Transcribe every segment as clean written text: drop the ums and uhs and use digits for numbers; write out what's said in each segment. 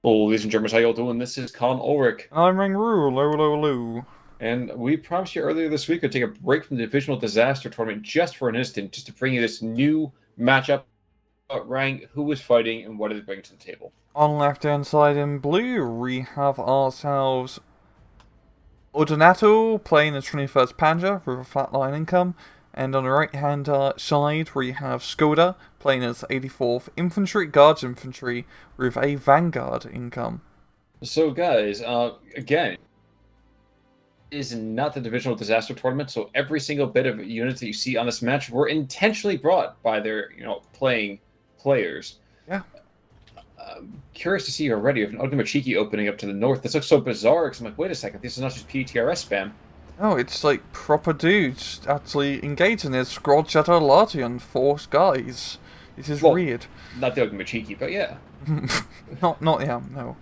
Hello, ladies and Germans, how y'all doing? This is Colin Ulrich, I'm Ringroo, low, low, low. and we promised you earlier this week to take a break from the Divisional Disaster Tournament just for an instant, just to bring you this new matchup, rank who is fighting and what did it bring to the table. On left hand side in blue, we have ourselves Odenato playing the 21st Panzer with a flatline income. And on the right hand side, we have Shkodder playing as 84th Infantry Guards Infantry with a Vanguard income. So, guys, again, is not the Divisional Disaster Tournament, so every single bit of units that you see on this match were intentionally brought by their, playing players. Yeah. Curious to see already of an Odenato opening up to the north. This looks so bizarre because I'm like, wait a second, this is not just PTRS spam. Oh, it's like proper dudes actually engaging as Squad Shadow Lartian force guys. This is weird. Not the Odenato, but yeah. not yeah, no.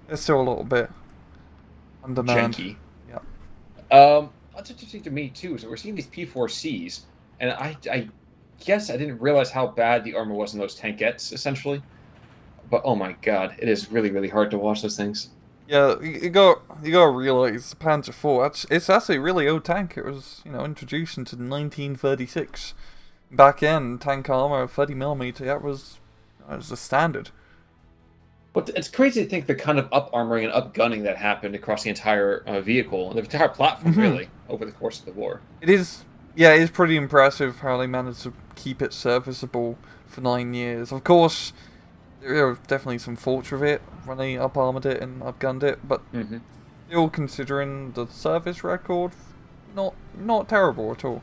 It's still a little bit undermanned. Janky. Yeah. That's interesting to me too. So we're seeing these P4Cs, and I guess I didn't realize how bad the armor was in those tankettes, essentially. But oh my god, it is really, really hard to watch those things. Yeah, you gotta realize the Panzer IV. It's actually a really old tank. It was introduced into 1936. Back in tank armor 30mm. That was the standard. But it's crazy to think the kind of up armoring and up gunning that happened across the entire vehicle, the entire platform, really, over the course of the war. It is, yeah, it is pretty impressive how they managed to keep it serviceable for 9 years. Of course, there are definitely some faults with it when they up armored it and up gunned it, but still, considering the service record, not terrible at all.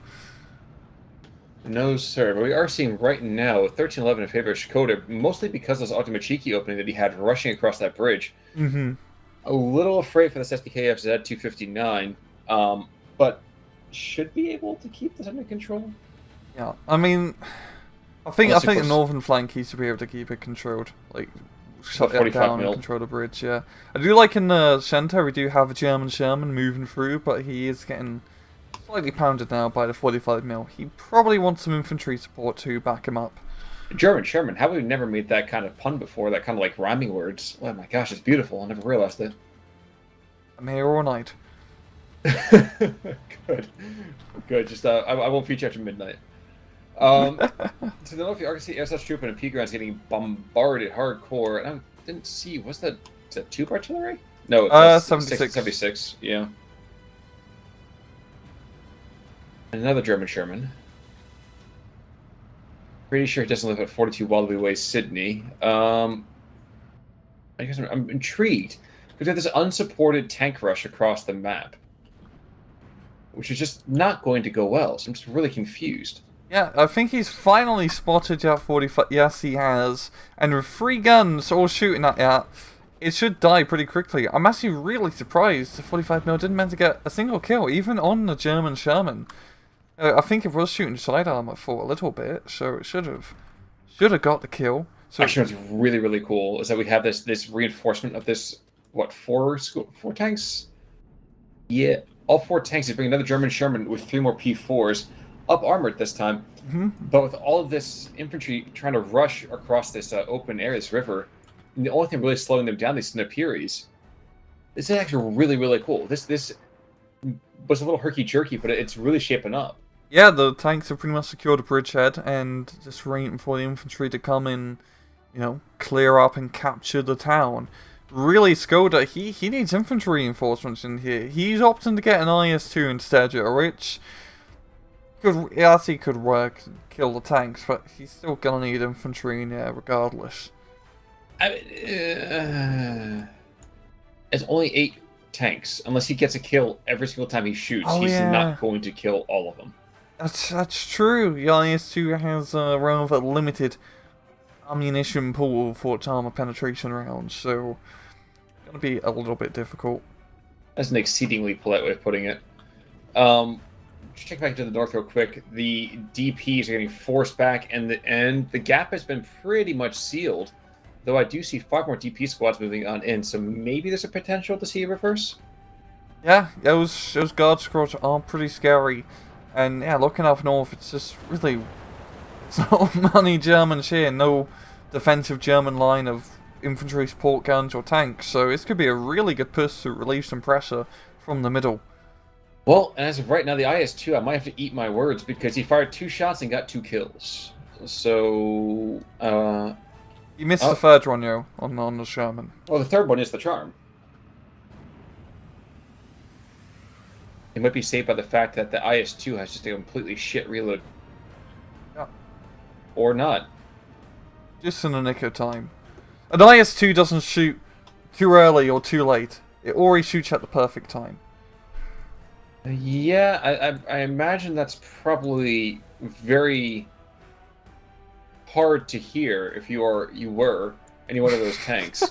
No, sir. But we are seeing right now 1311 in favor of Shkodder, mostly because of this Odenato opening that he had rushing across that bridge. A little afraid for this SDKF Z259, but should be able to keep this under control. Yeah, I mean, I think the northern flank needs to be able to keep it controlled, like shut it down and control the bridge. Yeah, I do like in the center we do have a German Sherman moving through, but he is getting slightly pounded now by the 45mm. He probably wants some infantry support to back him up. German Sherman, how have we never made that kind of pun before? That kind of like rhyming words. Oh my gosh, it's beautiful. I never realized it. I'm here all night. Good. Good. Just I won't feature after midnight. So the North Arkansas air troop and a P ground's getting bombarded hardcore. And I didn't see, is that tube artillery? No, it's 76. 76, yeah. Another German Sherman. Pretty sure he doesn't live at 42 Wallaby Way, Sydney. I guess I'm intrigued because we have this unsupported tank rush across the map, which is just not going to go well. So I'm just really confused. Yeah, I think he's finally spotted that 45. Yes, he has. And with 3 guns all shooting at that, it should die pretty quickly. I'm actually really surprised the 45mm didn't manage to get a single kill, even on the German Sherman. I think it was shooting sidearm for a little bit, so it should have got the kill. So actually, what's really, really cool is that we have this reinforcement of this, what, four tanks? Yeah, all 4 tanks. They bring another German Sherman with 3 more P4s, up armored this time. But with all of this infantry trying to rush across this open area, this river, and the only thing really slowing them down, these Sniperies. This is actually really, really cool. This was a little herky-jerky, but it's really shaping up. Yeah, the tanks have pretty much secured the bridgehead and just waiting for the infantry to come in, clear up and capture the town. Really, Shkodder, he needs infantry reinforcements in here. He's opting to get an IS-2 instead, which could work, kill the tanks, but he's still gonna need infantry in there regardless. I mean, it's only 8 tanks. Unless he gets a kill every single time he shoots, he's not going to kill all of them. That's true. The IS-2 has a rather limited ammunition pool for its armor penetration rounds, so it's gonna be a little bit difficult. That's an exceedingly polite way of putting it. Just check back to the north real quick. The DPs are getting forced back, and the gap has been pretty much sealed. Though I do see 5 more DP squads moving on in, so maybe there's a potential to see a reverse. Yeah, those guard squads are pretty scary. And yeah, looking up north, it's just really, it's not many Germans here. No defensive German line of infantry support guns or tanks, so this could be a really good push to relieve some pressure from the middle. Well, as of right now, the IS-2, I might have to eat my words because he fired 2 shots and got 2 kills. So, You missed the third one, yo, on the Sherman. Well, the third one is the charm. It might be saved by the fact that the IS-2 has just a completely shit reload. Yeah. Or not. Just in the nick of time. An IS-2 doesn't shoot too early or too late. It always shoots at the perfect time. Yeah, I imagine that's probably very hard to hear if you were any one of those tanks.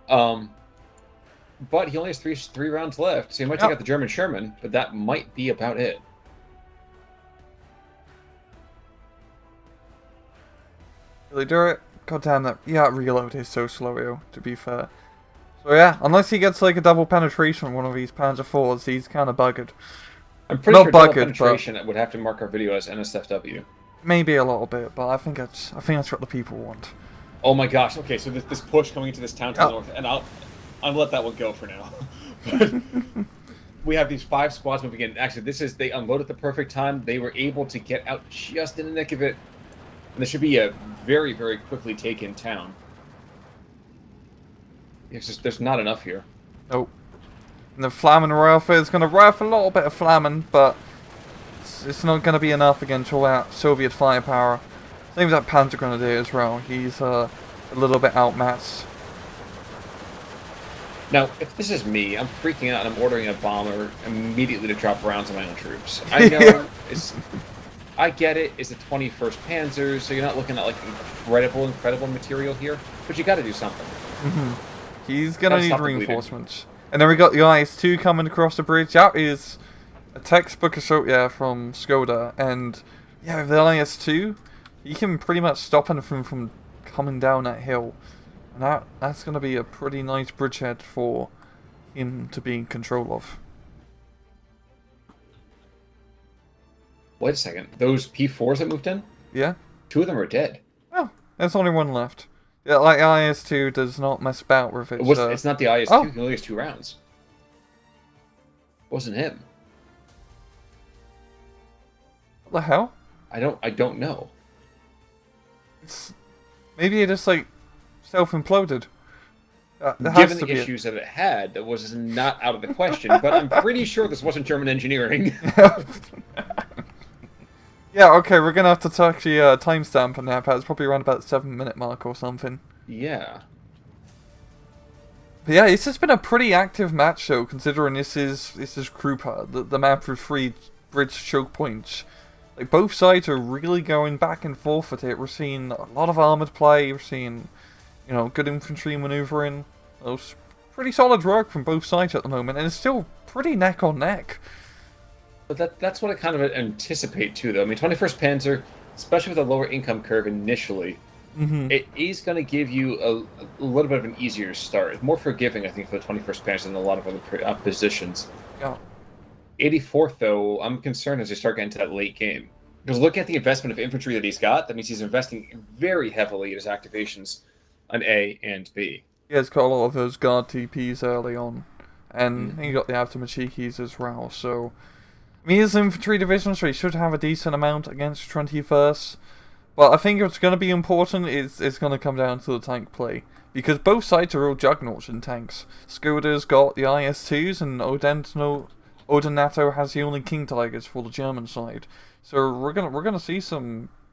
But he only has three rounds left, so he might take out the German Sherman, but that might be about it. Really do it? God damn that. Yeah, reload is so slow, yo, to be fair. So yeah, unless he gets like a double penetration on one of these Panzer IVs, he's kind of buggered. I'm pretty sure double penetration would have to mark our video as NSFW. Maybe a little bit, but I think that's what the people want. Oh my gosh! Okay, so this push coming into this town to the north, and I'll let that one go for now. But we have these 5 squads moving in. Actually, they unloaded at the perfect time. They were able to get out just in the nick of it, and this should be a very, very quickly taken town. It's just there's not enough here. Nope. And the Flammen Rifle is going to rifle a little bit of Flammen, but it's not going to be enough against all that Soviet firepower. Same as that Panzer Grenadier as well. He's a little bit outmatched. Now, if this is me, I'm freaking out and I'm ordering a bomber immediately to drop rounds on my own troops. I know I get it. It's the 21st Panzer, so you're not looking at like incredible material here, but you got to do something. He's gonna need reinforcements. And then we got the IS-2 coming across the bridge. That is a textbook assault, from Shkodder. And yeah, with the IS-2, you can pretty much stop anything from coming down that hill. And that's gonna be a pretty nice bridgehead for him to be in control of. Wait a second. Those P4s that moved in? Yeah. 2 of them are dead. Oh, there's only 1 left. Yeah, like IS-2 does not mess about with it. It's not the IS-2. He only has 2 rounds. It wasn't him. What the hell? I don't know. Maybe it just like self-imploded. Given the issues that it had, that was not out of the question. But I'm pretty sure this wasn't German engineering. Yeah, okay, we're gonna have to actually timestamp on that. It's probably around about the 7-minute mark or something. Yeah. But yeah, it's just been a pretty active match, though, considering this is Krupa, the map with 3 bridge choke points. Like, both sides are really going back and forth with it. We're seeing a lot of armoured play. We're seeing, good infantry manoeuvring. It's pretty solid work from both sides at the moment, and it's still pretty neck on neck. But that's what I kind of anticipate too, though. I mean, 21st Panzer, especially with a lower income curve initially, it is going to give you a little bit of an easier start. It's more forgiving, I think, for the 21st Panzer than a lot of other positions. Yeah. 84th, though, I'm concerned as we start getting to that late game. Because look at the investment of infantry that he's got. That means he's investing very heavily in his activations on A and B. Yeah, it's got a lot of those guard TPs early on. And he got the Automachikis as well, so... I mean, his infantry division, so he should have a decent amount against 21st. But I think what's going to be important is it's going to come down to the tank play. Because both sides are real juggernauts in tanks. Shkodder's got the IS-2s, and Odenato has the only King Tigers for the German side. So we're gonna see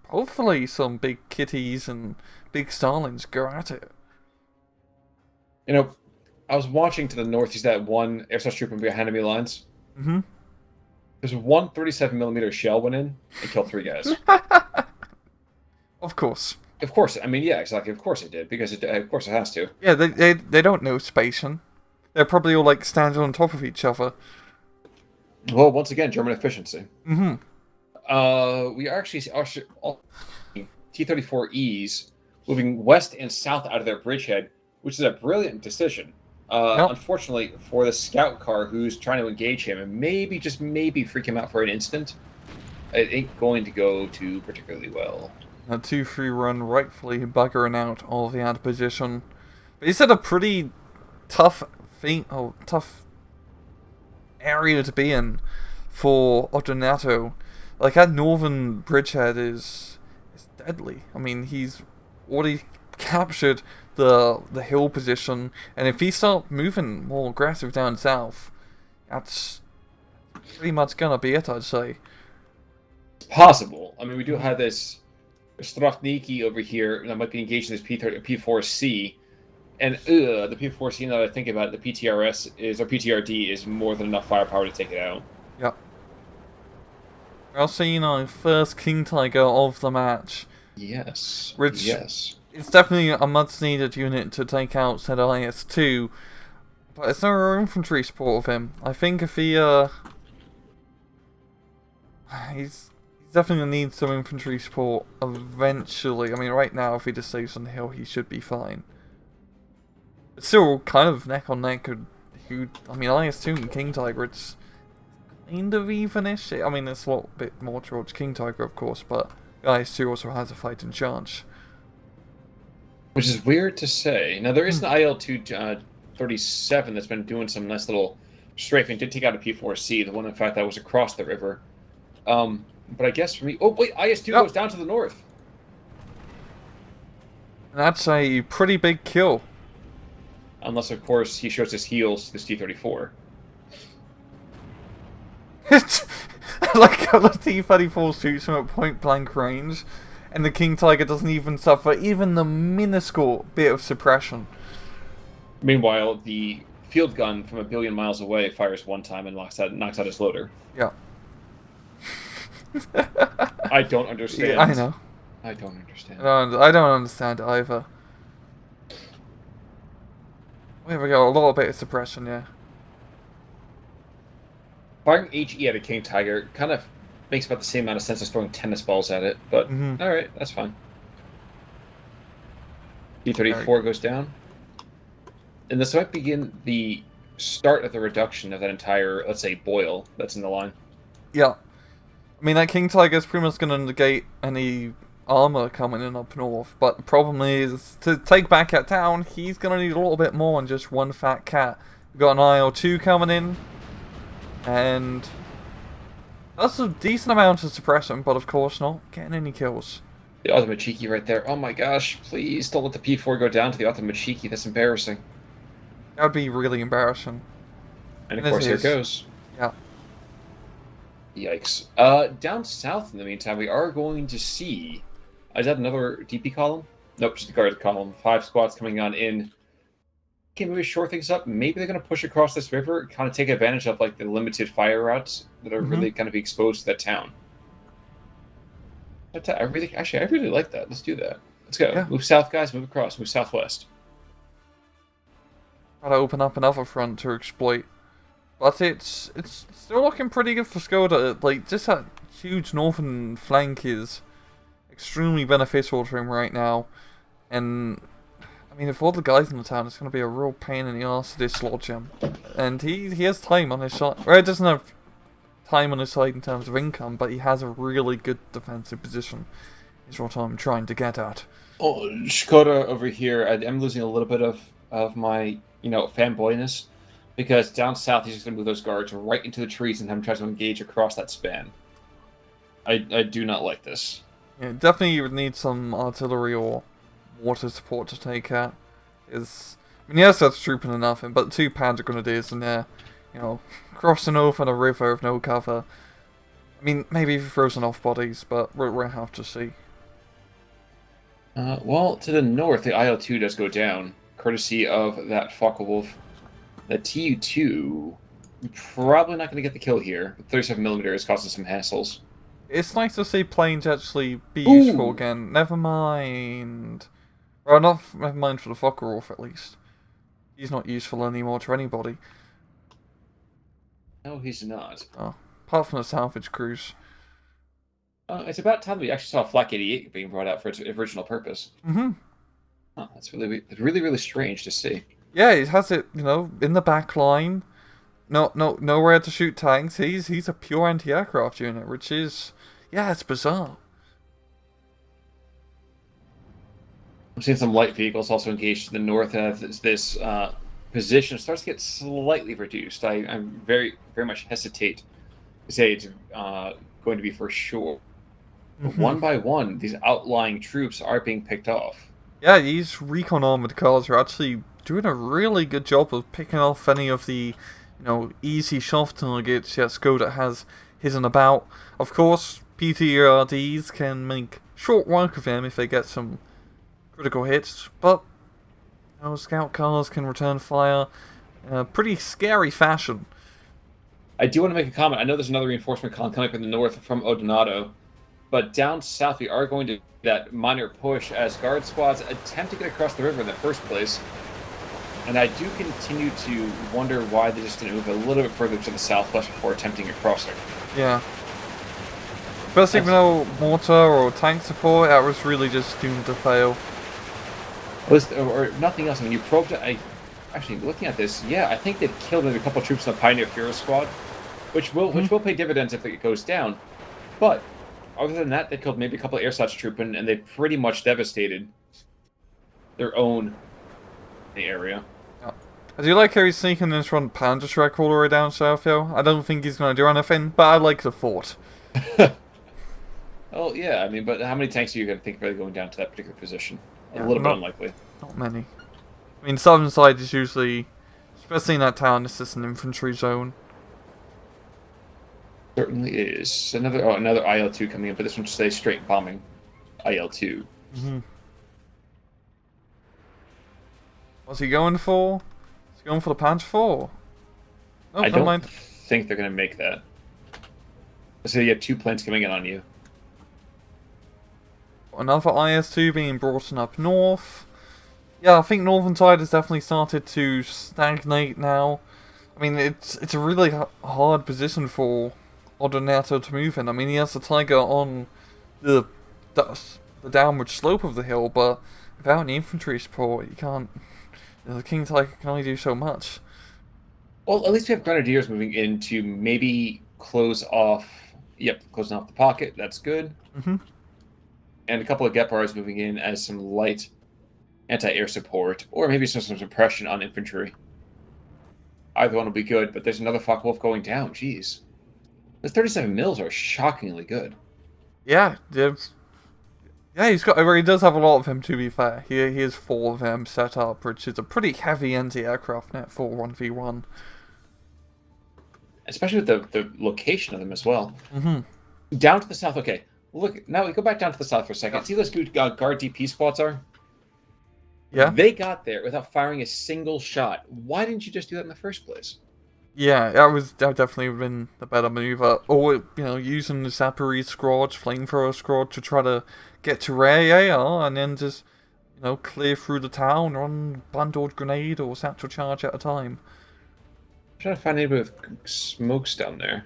hopefully some big kitties and big Stalins go at it. I was watching to the north. He's that one airsoft trooper behind enemy lines. There's one 37mm shell went in and killed 3 guys. Of course. Of course. I mean, yeah, exactly. Of course it did, because of course it has to. Yeah, they don't know spacing. They're probably all like standing on top of each other. Well, once again, German efficiency. We are actually T-34Es moving west and south out of their bridgehead, which is a brilliant decision. Unfortunately for the scout car who's trying to engage him and maybe, just maybe, freak him out for an instant, it ain't going to go too particularly well. A 2-3 run rightfully buggering out of the ad position. But he's at a pretty tough tough area to be in for Odenato. Like, that northern bridgehead is deadly. I mean, he's already captured the hill position, and if he starts moving more aggressive down south, that's pretty much gonna be it, I'd say. It's possible. I mean, we do have this Strafniki over here that might be engaged in this P4C. And the P4C, now that I think about it, the PTRD is more than enough firepower to take it out. Yep. We're seeing our first King Tiger of the match. Yes. Which yes. It's definitely a much needed unit to take out said IS-2. But it's no infantry support of him. I think if he he's definitely gonna need some infantry support eventually. I mean, right now, if he just stays on the hill, he should be fine. It's still kind of neck on neck. I mean, IS-2 and King Tiger, it's kind of even-ish. I mean, it's a little bit more towards King Tiger, of course, but IS-2 also has a fighting chance. Which is weird to say. Now, there is an IL-2 37 that's been doing some nice little strafing. Did take out a P4C, the one, in fact, that was across the river. But I guess for me... Oh, wait, IS-2 goes down to the north. That's a pretty big kill. Unless, of course, he shows his heels to this T-34. Like how the T-34 shoots him at point-blank range, and the King Tiger doesn't even suffer even the minuscule bit of suppression. Meanwhile, the field gun from a billion miles away fires one time and knocks out his loader. Yeah. I don't understand. Yeah, I know. I don't understand. I don't understand either. Here we go, a little bit of suppression, yeah. Firing HE at a King Tiger kind of makes about the same amount of sense as throwing tennis balls at it, but alright, that's fine. T-34 goes down. And this might begin the start of the reduction of that entire, let's say, boil that's in the line. Yeah. I mean, that King Tiger is pretty much going to negate any armor coming in up north, but the problem is, to take back at town, he's going to need a little bit more than just one fat cat. We've got an IL-2 coming in, and that's a decent amount of suppression, but of course not getting any kills. The Otomachiki right there. Oh my gosh, please don't let the P4 go down to the Otomachiki. That's embarrassing. That would be really embarrassing. And of course, here it goes. Yeah. Yikes. Down south, in the meantime, we are going to see... Is that another DP column? Nope, just a guard column. 5 squads coming on in. Can maybe shore things up. Maybe they're going to push across this river, kind of take advantage of like the limited fire routes that are really going to be exposed to that town. I really like that. Let's do that. Let's go. Yeah. Move south, guys. Move across. Move southwest. Try to open up another front to exploit. But it's still looking pretty good for Shkodder. Like, just that huge northern flank is extremely beneficial to him right now. And, I mean, if all the guys in the town, it's going to be a real pain in the arse to dislodge him. And he has time on his side. Well, he doesn't have time on his side in terms of income, but he has a really good defensive position, is what I'm trying to get at. Oh, Shkodder over here, I'm losing a little bit of my, fanboyness. Because down south, he's just going to move those guards right into the trees and have them try to engage across that span. I do not like this. Yeah, definitely you would need some artillery or water support to take out. I mean, yes, that's trooping and nothing, but 2 Panda Grenadiers in there, crossing over a river with no cover. I mean, maybe frozen off bodies, but we'll have to see. Well, to the north, the IL-2 does go down, courtesy of that Focke-Wulf. The Tu-2, probably not going to get the kill here. The 37mm is causing some hassles. It's nice to see planes actually be useful again. Never mind. Well, never mind for the Focke-Wulf, at least. He's not useful anymore to anybody. No, he's not. Oh, apart from the salvage crews. It's about time we actually saw Flak 88 being brought out for its original purpose. Mm-hmm. Oh, that's really strange to see. Yeah, he has it, in the back line. Nowhere to shoot tanks. He's a pure anti-aircraft unit, which is, yeah, it's bizarre. I'm seeing some light vehicles also engaged to the north as this position starts to get slightly reduced. I'm very much hesitate to say it's going to be for sure. But one by one, these outlying troops are being picked off. Yeah, these recon armored cars are actually doing a really good job of picking off any of the, easy soft targets that Shkodder has hidden about. Of course, PTRDs can make short work of him if they get some critical hits, but scout cars can return fire in a pretty scary fashion. I do want to make a comment. I know there's another reinforcement column coming up in the north from Odenato, but down south we are going to that minor push as guard squads attempt to get across the river in the first place. And I do continue to wonder why they just didn't move a little bit further to the southwest before attempting a crossing. Yeah. Especially with no mortar or tank support, that was really just doomed to fail. Or nothing else. I mean, you probed it. Actually, looking at this, yeah, I think they've killed maybe a couple of troops in the Pioneer Fuhrer squad, which will pay dividends if it goes down. But other than that, they killed maybe a couple of Ersatz troop, and they pretty much devastated their own area. Yeah. I do like how he's sneaking this run Panzerschreck all the way down south, though. I don't think he's going to do anything, but I like the fort. Oh, yeah, I mean, but how many tanks are you going to think really going down to that particular position? Yeah, a little bit unlikely. Not many. I mean, southern side is usually, especially in that town, it's just an infantry zone. Certainly is. Another IL-2 coming in, but this one stays straight bombing IL-2. What's he going for? Is he going for the Panzer 4? Oh, I don't think they're going to make that. So you have 2 planes coming in on you. Another IS-2 being brought in up north. Yeah, I think northern side has definitely started to stagnate now. I mean, it's a really hard position for Odenato to move in. I mean, he has the Tiger on the downward slope of the hill, but without any infantry support, you can't. The King Tiger can only do so much. Well, at least we have Grenadiers moving in to maybe close off. Yep, closing off the pocket. That's good. And a couple of Gephards moving in as some light anti-air support, or maybe some suppression on infantry. Either one will be good, but there's another Focke-Wulf going down. Jeez. Those 37 mils are shockingly good. Yeah, yeah, he does have a lot of them, to be fair. He has 4 of them set up, which is a pretty heavy anti-aircraft net for 1v1. Especially with the location of them as well. Down to the south, okay. Look, now we go back down to the south for a second. See those good guard DP squads are? Yeah. They got there without firing a single shot. Why didn't you just do that in the first place? Yeah, that would definitely have been the better maneuver. Or, using the Zaporozhye squad, flamethrower squad to try to get to where AR and then just, clear through the town on bundled grenade or satchel charge at a time. I'm trying to find anybody with smokes down there.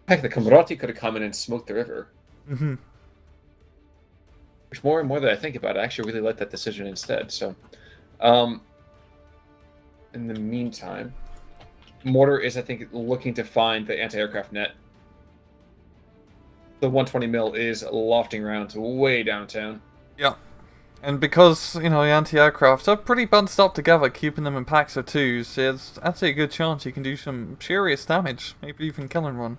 Heck, the Camarati could have come in and smoked the river. Which more and more that I think about it, I actually really like that decision instead. So, in the meantime, Mortar is, I think, looking to find the anti-aircraft net. The 120 mil is lofting rounds way downtown. Yeah. And because, the anti-aircraft are pretty bunched up together, keeping them in packs of 2s, there's actually a good chance you can do some serious damage, maybe even killing one.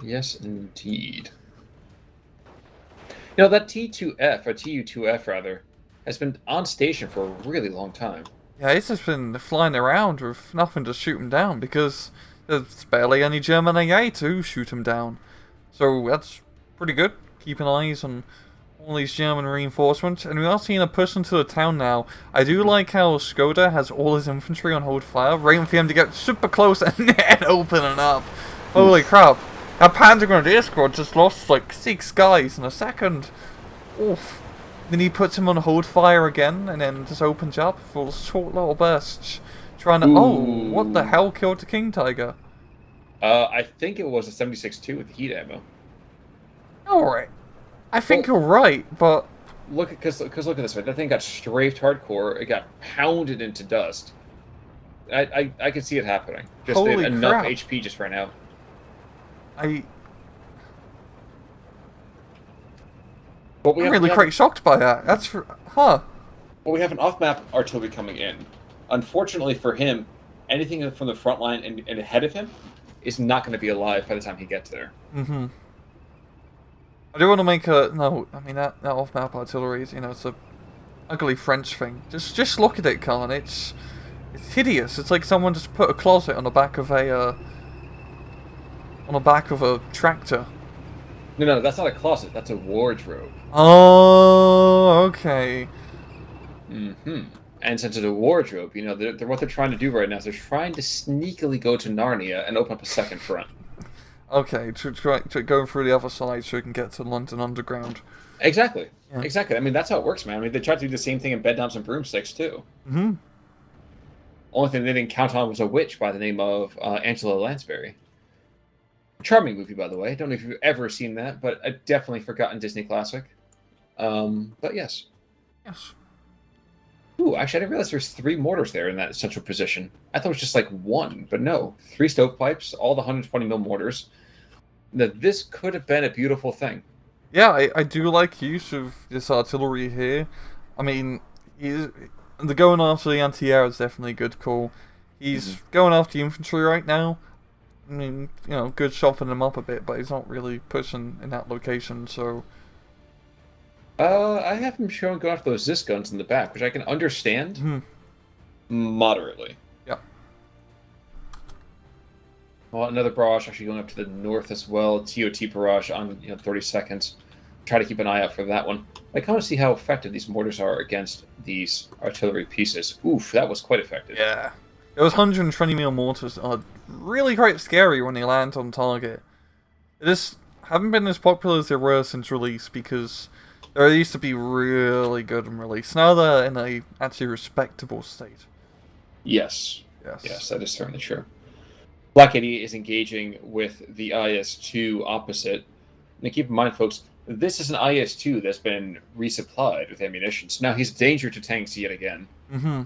Yes, indeed. That T2F, or TU2F rather, has been on station for a really long time. Yeah, it's just been flying around with nothing to shoot him down because there's barely any German AA to shoot him down. So that's pretty good. Keeping eyes on all these German reinforcements. And we are seeing a push into the town now. I do like how Shkodder has all his infantry on hold fire, waiting for him to get super close and opening up. Holy crap. That Panzer Grenadier squad just lost like 6 guys in a second. Oof. Then he puts him on hold fire again, and then just opens up for short little bursts. Trying to... Oh, what the hell killed the King Tiger? I think it was a 76-2 with heat ammo. Alright. I think you're right, but... Look at this way. That thing got strafed hardcore. It got pounded into dust. I could see it happening. Just Holy enough crap. HP just ran out. But we I'm have really quite shocked by that. Huh. Well, we have an off-map artillery coming in. Unfortunately for him, anything from the front line and ahead of him is not going to be alive by the time he gets there. Mm-hmm. I do want to make a no. I mean that off-map artillery is, it's a ugly French thing. Just look at it, Khan. It's hideous. It's like someone just put a closet on the back of a tractor. No, that's not a closet. That's a wardrobe. Oh, okay. Mm-hmm. And since it's a wardrobe, they're what they're trying to do right now is they're trying to sneakily go to Narnia and open up a second front. Okay, to go through the other side so we can get to London Underground. Exactly. Yeah. Exactly. I mean, that's how it works, man. I mean, they tried to do the same thing in Bedknobs and Broomsticks, too. Mm-hmm. Only thing they didn't count on was a witch by the name of Angela Lansbury. Charming movie, by the way. Don't know if you've ever seen that, but a definitely forgotten Disney classic. But yes. Yes. Ooh, actually, I didn't realize there's 3 mortars there in that central position. I thought it was just like 1, but no. 3 stovepipes, all the 120 mil mortars. Now, this could have been a beautiful thing. Yeah, I do like use of this artillery here. I mean, the going after the anti-air is definitely a good call. He's going after the infantry right now. I mean, good softening him up a bit, but he's not really pushing in that location, so... I have him showing going after those Zis guns in the back, which I can understand moderately. Yeah. Well, another barrage actually going up to the north as well. TOT barrage on 30 seconds. Try to keep an eye out for that one. I kind of see how effective these mortars are against these artillery pieces. Oof, that was quite effective. Yeah. Those 120 mil mortars are really quite scary when they land on target. They just haven't been as popular as they were since release because they used to be really good in release. Now they're in a actually respectable state. Yes. Yes. Yes, that is certainly true. Black 80 is engaging with the IS-2 opposite. Now keep in mind, folks, this is an IS-2 that's been resupplied with ammunition. So now he's a danger to tanks yet again. Mm-hmm.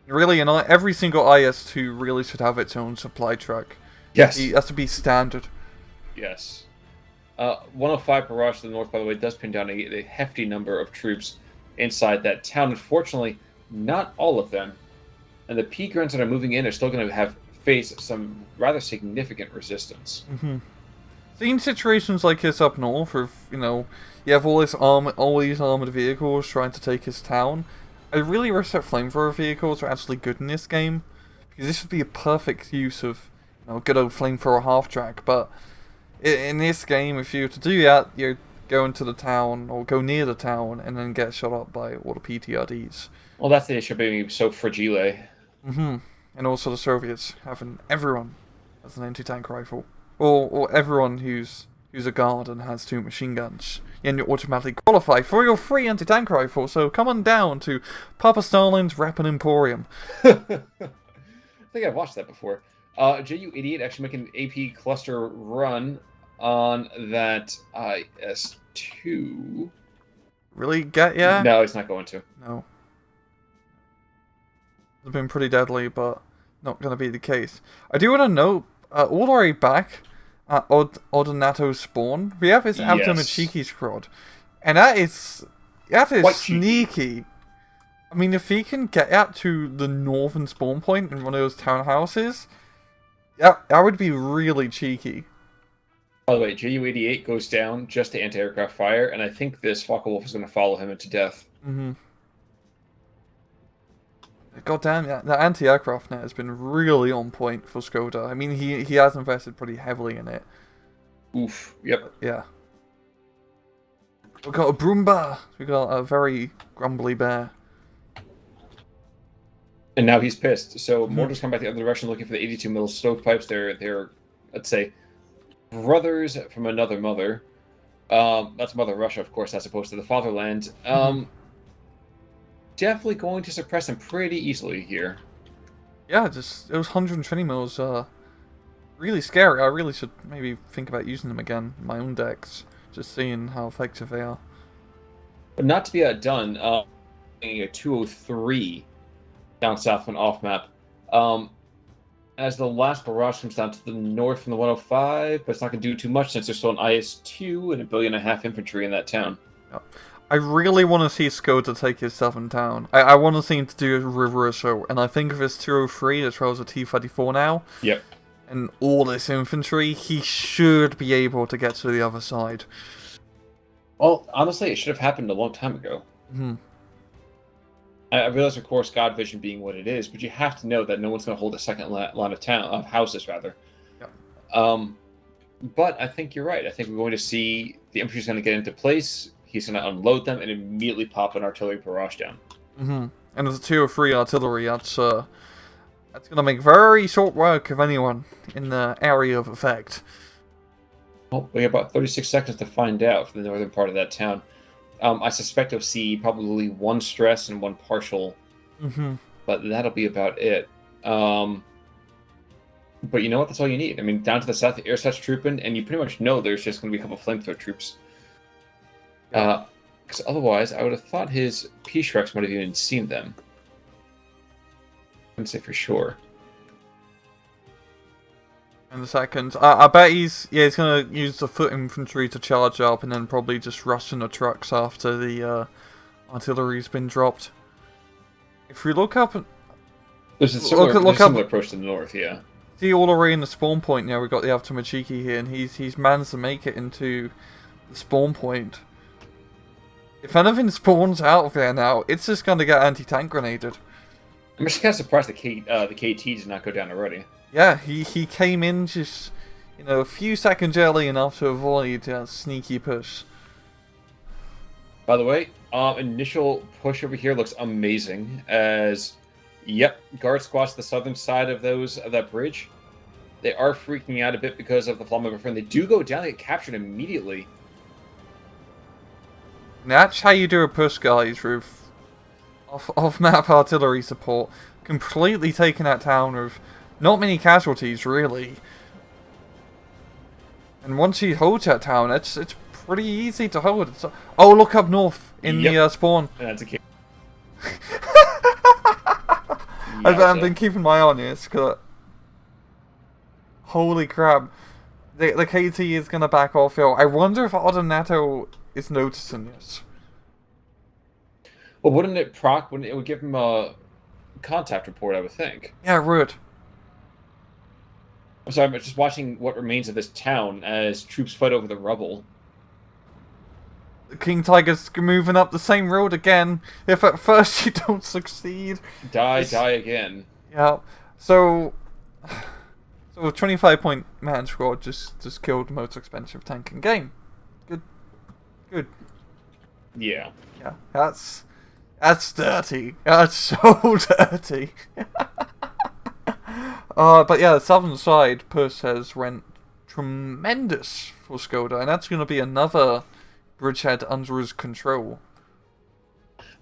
Really, every single IS-2 really should have its own supply truck. Yes. It has to be standard. Yes. 105 barrage to the north, by the way, does pin down a hefty number of troops inside that town. Unfortunately, not all of them. And the P-grunts that are moving in are still going to face some rather significant resistance. Mm-hmm. Seeing situations like this up north, where, you have all these armored vehicles trying to take his town, I really wish that flamethrower vehicles were actually good in this game, because this would be a perfect use of, good old flamethrower half-track, but in this game, if you were to do that, you go into the town, or go near the town, and then get shot up by all the PTRDs. Well, that's the issue of being so fragile. Mm-hmm. And also the Soviets having everyone as an anti-tank rifle. Or everyone who's a guard and has 2 machine guns. And you automatically qualify for your free anti-tank rifle, so come on down to Papa Stalin's Rapid Emporium. I think I've watched that before. JU-88 actually making an AP cluster run on that IS-2. Really get ya? No, it's not going to. No. It's been pretty deadly, but not going to be the case. I do want to note, all the way back at Odenato's spawn, we have his ultimate cheeky squad. And that is quite sneaky. I mean, if he can get out to the northern spawn point in one of those townhouses, that would be really cheeky. By the way, JU-88 goes down just to anti-aircraft fire, and I think this Focke-Wulf is going to follow him into death. Mm-hmm. God damn, that anti-aircraft net has been really on point for Shkodder. I mean, he has invested pretty heavily in it. Oof. Yep. Yeah. We've got a Broomba. We've got a very grumbly bear. And now he's pissed. So mortars come back the other direction looking for the 82 mil stovepipes. They're, let's say, brothers from another mother. That's Mother Russia, of course, as opposed to the fatherland. Definitely going to suppress him pretty easily here. Yeah, just those 120 mils really scary. I really should maybe think about using them again in my own decks, just seeing how effective they are. But not to be outdone, a 203 down south from off map. As the last barrage comes down to the north from the 105, but it's not going to do too much since there's still an IS-2 and 1.5 billion infantry in that town. I really want to see Shkodder take his southern town. I want to see him to do a reversal, and I think if it's 203 as well as a T-34 now, Yep. and all this infantry, he should be able to get to the other side. Well, honestly, it should have happened a long time ago. Mm-hmm. I realize, of course, God Vision being what it is, but you have to know that no one's going to hold a second line of houses, rather. Yep. But I think you're right. I think we're going to see the infantry's going to get into place. He's going to unload them and immediately pop an artillery barrage down. Mm-hmm. And as a 203 artillery, that's going to make very short work of anyone in the area of effect. Well, we have about 36 seconds to find out for the northern part of that town. I suspect you'll see probably one stress and one partial, but that'll be about it. But you know what? That's all you need. I mean, down to the south, the air trooping, and you pretty much know there's just going to be a couple flamethrower troops. Because otherwise, I would have thought his P-Shreks might have even seen them. I couldn't say for sure. In a second. I bet he's going to use the foot infantry to charge up and then probably just rush in the trucks after the artillery's been dropped. If we look up... There's a similar approach to the north, yeah. See all the way in the spawn point now, we've got the Avtomachiki here, and he's managed to make it into the spawn point. If anything spawns out of there now, it's just going to get anti-tank grenaded. I'm just kind of surprised the KT did not go down already. Yeah, he came in just, a few seconds early enough to avoid a sneaky push. By the way, initial push over here looks amazing as, yep, guard squats to the southern side of that bridge. They are freaking out a bit because of the Flamme friend. They do go down, they get captured immediately. And that's how you do a push, guys, with off-map artillery support. Completely taking that town with not many casualties, really. And once you hold that town, it's pretty easy to hold. Oh, look up north in the spawn. That's a kid. I've been keeping my eye on this, because... Holy crap. The KT is going to back off hill. I wonder if Odenato is noticing this. Well, wouldn't it proc? Wouldn't it would give him a contact report, I would think. Yeah, it would. I'm sorry, I'm just watching what remains of this town as troops fight over the rubble. The King Tiger's moving up the same road again. If at first you don't succeed... Die again. Yeah. So a 25-point man squad just killed the most expensive tank in game. Good. Yeah. Yeah, that's dirty. That's so dirty. But yeah, the southern side push has went tremendous for Shkodder, and that's going to be another bridgehead under his control.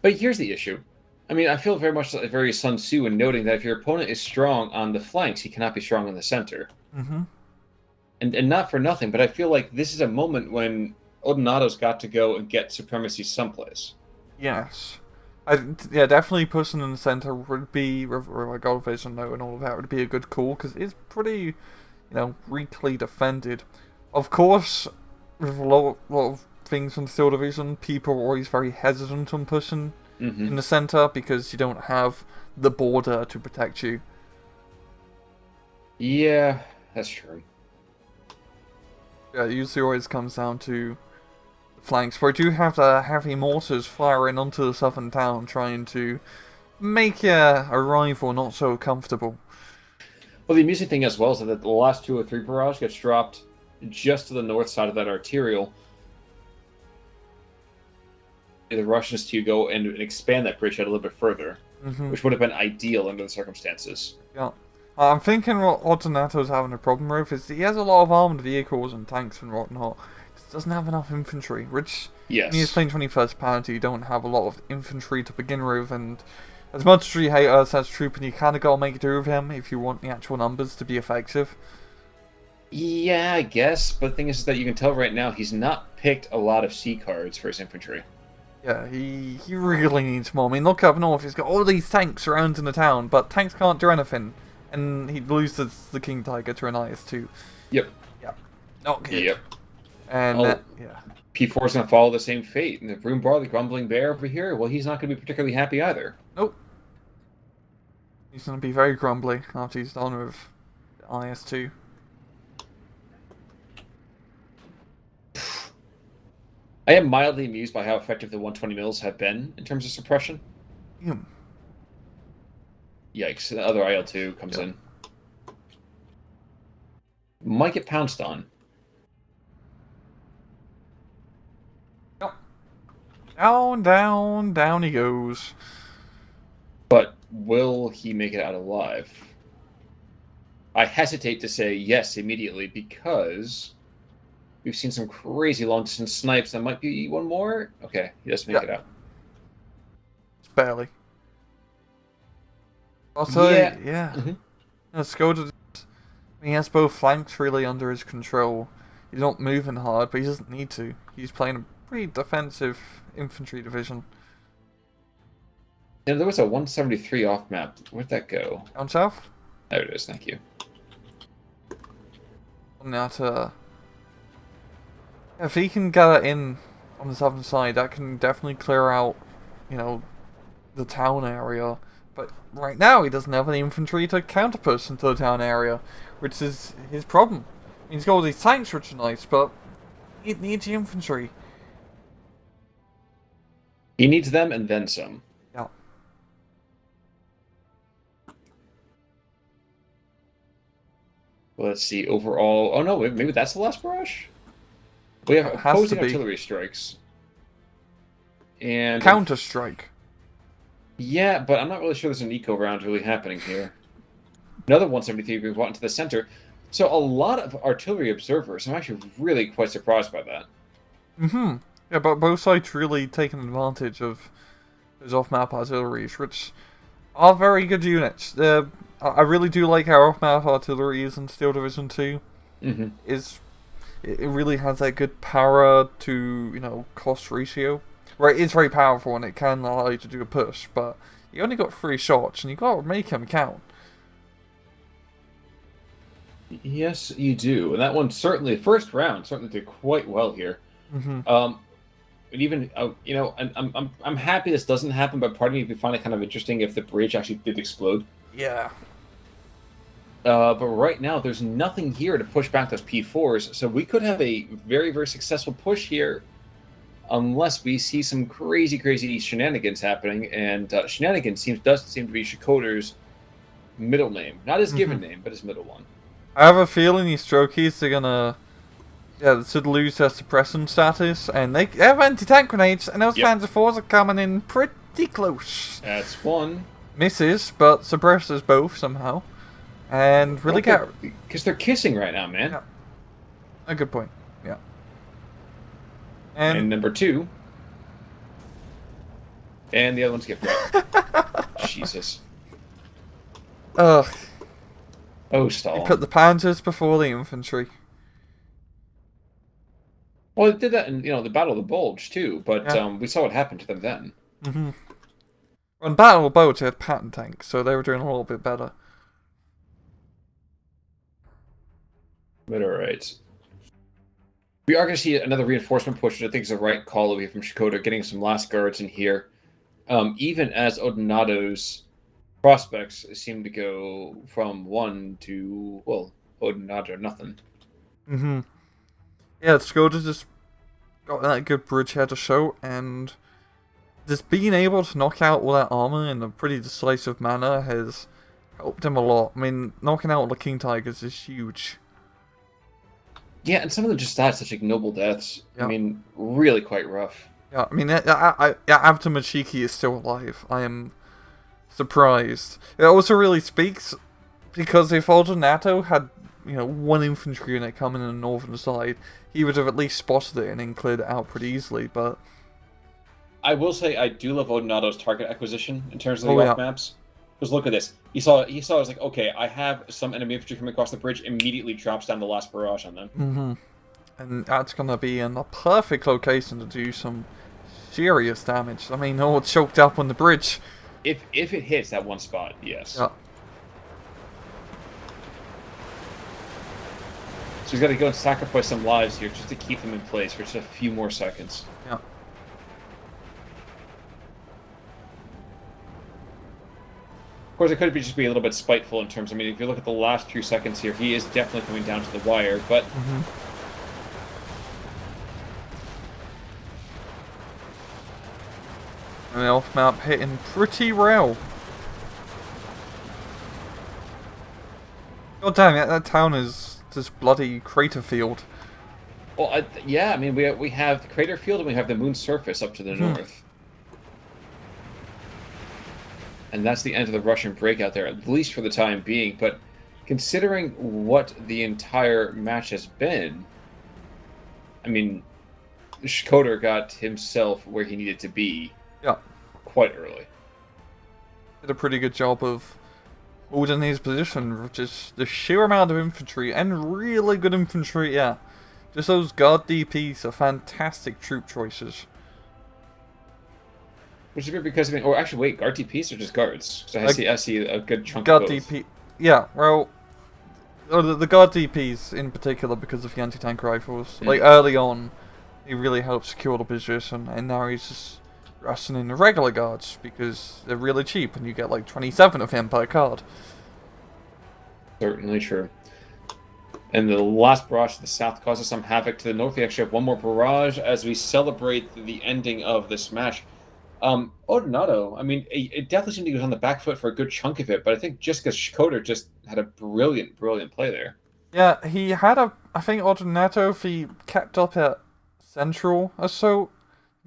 But here's the issue. I mean, I feel very much like very Sun Tzu in noting that if your opponent is strong on the flanks, he cannot be strong in the center. Mm-hmm. And not for nothing, but I feel like this is a moment when Odenato's got to go and get supremacy someplace. Yes. Definitely pushing in the center would be, with God Vision though and all of that, would be a good call, because it's pretty, weakly defended. Of course, with a lot of things in Steel Division, people are always very hesitant on pushing in the center, because you don't have the border to protect you. Yeah, that's true. Yeah, it usually always comes down to flanks, but I do have the heavy mortars firing onto the southern town, trying to make a rival not so comfortable. Well, the amusing thing as well is that the last 2 or 3 barrage gets dropped just to the north side of that arterial. The Russians to go and expand that bridgehead a little bit further, which would have been ideal under the circumstances. Yeah. I'm thinking what Odenato's having a problem with is he has a lot of armoured vehicles and tanks and whatnot. Just doesn't have enough infantry, which yes. When he's playing 21st parity, you don't have a lot of infantry to begin with, and as much as you hate us as trooping, you kind of got to make do with him if you want the actual numbers to be effective. Yeah, I guess, but the thing is that you can tell right now he's not picked a lot of C cards for his infantry. Yeah, he really needs more. I mean, look up north, he's got all these tanks surrounding the town, but tanks can't do anything. and he loses the King Tiger to an IS-2. Yep. Yeah, not good. Yep. And yeah. P4 is going to follow the same fate. And the Broom Bar, the Grumbling Bear over here, well, he's not going to be particularly happy either. Nope. He's going to be very grumbly after he's done with IS-2. I am mildly amused by how effective the 120 mils have been in terms of suppression. Yikes. The other IL-2 comes in. Might get pounced on. Down, down, down he goes. But will he make it out alive? I hesitate to say yes immediately because we've seen some crazy long-distance snipes. That might be one more. Okay, he does make it out. It's barely. Also, yeah. Shkodder, he has both flanks really under his control. He's not moving hard, but he doesn't need to. He's playing a pretty defensive infantry division. Yeah, there was a 173 off map. Where'd that go? Down south? There it is, thank you. Odenato. If he can get it in on the southern side, that can definitely clear out, you know, the town area. But right now, he doesn't have any infantry to counterpush into the town area, which is his problem. He's got all these tanks, which are nice, but he needs the infantry. He needs them and then some. Yeah. Well, let's see. Overall... Oh, no. Maybe that's the last barrage? We have opposing artillery strikes. And Counter-strike. Yeah, but I'm not really sure there's an eco round really happening here. Another 173 being brought into the center. So a lot of artillery observers. I'm actually really quite surprised by that. Yeah, but both sides really taking advantage of those off-map artilleries, which are very good units. I really do like how off-map artillery is in Steel Division 2. It really has that good power to, you know, cost ratio. Right, it's very powerful and it can allow you to do a push, but you only got 3 shots and you got to make them count. Yes, you do. And that one certainly, first round, certainly did quite well here. And even, you know, I'm happy this doesn't happen, but part of me would find it kind of interesting if the bridge actually did explode. Yeah. But right now, there's nothing here to push back those P4s, so we could have a very, very successful push here, unless we see some crazy, crazy shenanigans happening. And shenanigans does seem to be Shkodder's middle name, not his given name, but his middle one. I have a feeling these strokies are gonna, should lose their suppression status, and they have anti-tank grenades, and those Panzer IVs are coming in pretty close. That's one. Misses, but suppresses both somehow. And really because they're kissing right now, man. Yeah. A good point. Yeah. And number 2. And the other one's gift wrap. Jesus. Ugh. Oh, stall. They put the Panzers before the infantry. Well, they did that in, you know, the Battle of the Bulge, too. But we saw what happened to them then. On Battle of the Bulge, they had pattern tanks, so they were doing a little bit better. But alright. We are going to see another reinforcement push, which I think is the right call away from Shkodder, getting some last guards in here. Even as Odenato's prospects seem to go from 1 to, well, Odenato, nothing. Yeah, Shkodder just got that good bridgehead to show, and just being able to knock out all that armor in a pretty decisive manner has helped him a lot. I mean, knocking out all the King Tigers is huge. Yeah, and some of them just died such ignoble deaths. I mean, really quite rough. Yeah, I mean, Avta Machiki is still alive. I am surprised. It also really speaks, because if Odenato had, you know, 1 infantry unit coming in the northern side, he would have at least spotted it and then cleared it out pretty easily, but... I will say I do love Odenato's target acquisition in terms of the off maps. Because look at this. He saw it was like, okay, I have some enemy infantry coming across the bridge, immediately drops down the last barrage on them. And that's going to be in the perfect location to do some serious damage. I mean, all choked up on the bridge. If it hits that one spot, yes. Yeah. So he's got to go and sacrifice some lives here just to keep them in place for just a few more seconds. Yeah. Of course, it could just be a little bit spiteful in terms. I mean, if you look at the last few seconds here, he is definitely coming down to the wire. But And the off map hitting pretty well. God damn it! That town is this bloody crater field. well, yeah, I mean, we have the crater field and we have the moon surface up to the north. And that's the end of the Russian breakout there, at least for the time being. But considering what the entire match has been, I mean, Shkodder got himself where he needed to be quite early. Did a pretty good job of holding his position, just the sheer amount of infantry, and really good infantry, yeah. Just those guard DPs are fantastic troop choices. Which is weird because, I mean, or actually, wait, guard DPs or just guards? So I see a good chunk guard of both. DP, yeah, well, the guard DPs in particular because of the anti-tank rifles. Like, early on, he really helped secure the position, and now he's just rushing in the regular guards because they're really cheap, and you get like 27 of him per card. Certainly true. And the last barrage to the south causes some havoc to the north. We actually have one more barrage as we celebrate the ending of this match. Odenato, I mean, it definitely seemed he was on the back foot for a good chunk of it, but I think just because Shkodder just had a brilliant play there. Yeah, he had I think Odenato, if he kept up at Central or so,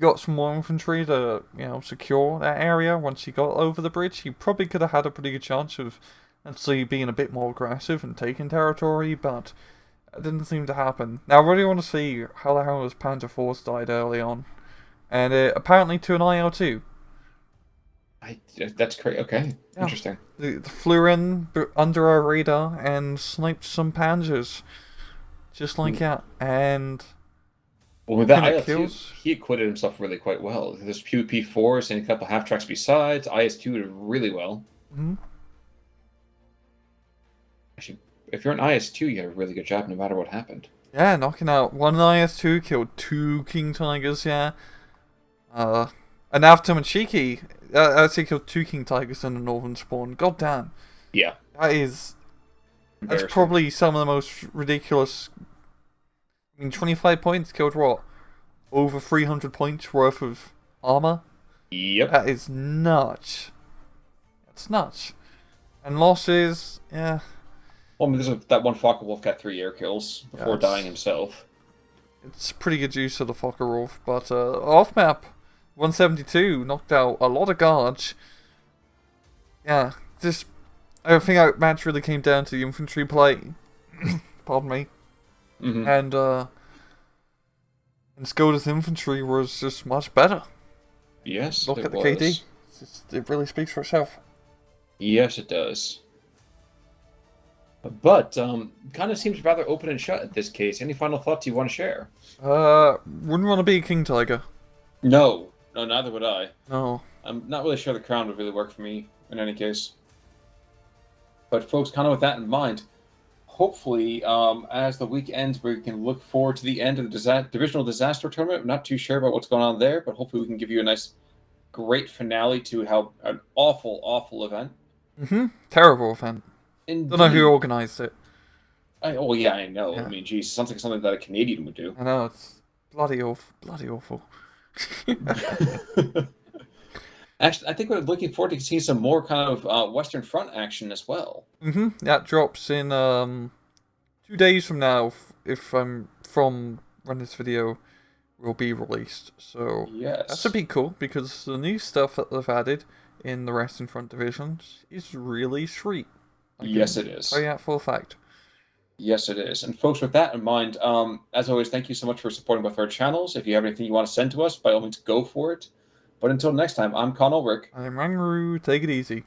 got some more infantry to, secure that area once he got over the bridge, he probably could have had a pretty good chance of actually being a bit more aggressive and taking territory, but it didn't seem to happen. Now, I really want to see how the hell his Panther Force died early on. And apparently to an IL-2. That's crazy. Okay, yeah. Interesting. They flew in under our radar and sniped some Panzers. Just like that. And well, with that IL-2, he acquitted himself really quite well. There's P4s and a couple half-tracks besides. IS-2 did really well. Actually, if you're an IS-2, you had a really good job no matter what happened. Yeah, knocking out one IS-2, killed 2 King Tigers, yeah. And after Machiki, actually killed 2 King Tigers in the northern spawn. God damn. Yeah. That's probably some of the most ridiculous. I mean, 25 points killed what? Over 300 points worth of armor? Yep. That is nuts. That's nuts. And losses, yeah. Well, I mean, there's that one Fokker Wolf got 3 air kills before dying himself. It's pretty good use of the Fokker Wolf, but off map, 172 knocked out a lot of guards. Yeah, I think that match really came down to the infantry play. Pardon me. And Shkodder's infantry was just much better. Yes, look at the KD. It really speaks for itself. Yes, it does. But kind of seems rather open and shut at this case. Any final thoughts you want to share? Wouldn't want to be a King Tiger. No, neither would I. No. I'm not really sure the crown would really work for me in any case. But folks, kind of with that in mind, hopefully, as the week ends, we can look forward to the end of the Divisional Disaster Tournament. I'm not too sure about what's going on there, but hopefully we can give you a nice, great finale to how an awful event. Terrible event. Indeed. Don't know who organised it. Oh yeah, I know. Yeah. I mean, geez, sounds like something that a Canadian would do. I know, it's bloody awful. Actually, I think we're looking forward to seeing some more kind of Western Front action as well. That drops in 2 days from now, if I'm from when this video will be released. So yes, that's a bit cool because the new stuff that they've added in the Western Front divisions is really sweet. Yes, it is. Oh yeah, for a fact. Yes, it is. And folks, with that in mind, as always, thank you so much for supporting both our channels. If you have anything you want to send to us, by all means, go for it. But until next time, I'm Con Ulrich. I'm Rangaroo. Take it easy.